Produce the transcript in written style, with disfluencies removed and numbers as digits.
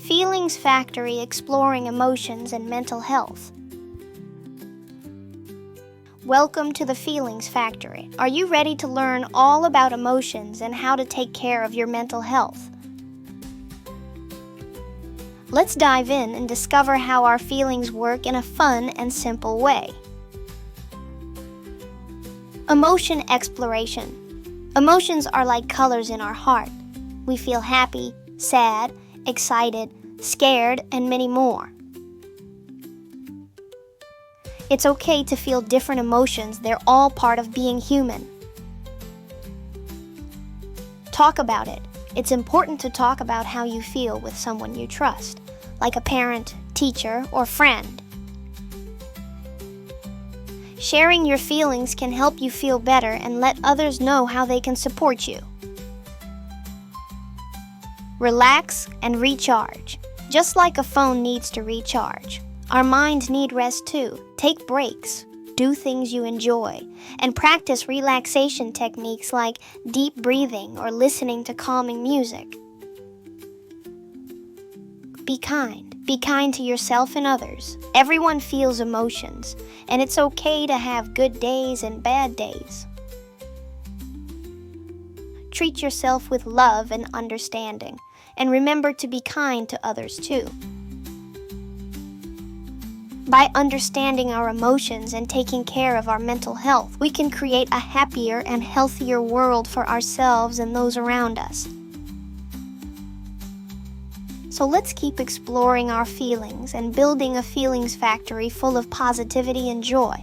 Feelings Factory, exploring emotions and mental health. Welcome to the Feelings Factory. Are you ready to learn all about emotions and how to take care of your mental health? Let's dive in and discover how our feelings work in a fun and simple way. Emotion exploration. Emotions are like colors in our heart. We feel happy, sad, excited, scared, and many more. It's okay to feel different emotions. They're all part of being human. Talk about it. It's important to talk about how you feel with someone you trust, like a parent, teacher, or friend. Sharing your feelings can help you feel better and let others know how they can support you. Relax and recharge. Just like a phone needs to recharge, our minds need rest too. Take breaks, do things you enjoy, and practice relaxation techniques like deep breathing or listening to calming music. Be kind. Be kind to yourself and others. Everyone feels emotions, and it's okay to have good days and bad days. Treat yourself with love and understanding, and remember to be kind to others too. By understanding our emotions and taking care of our mental health, we can create a happier and healthier world for ourselves and those around us. So let's keep exploring our feelings and building a feelings factory full of positivity and joy.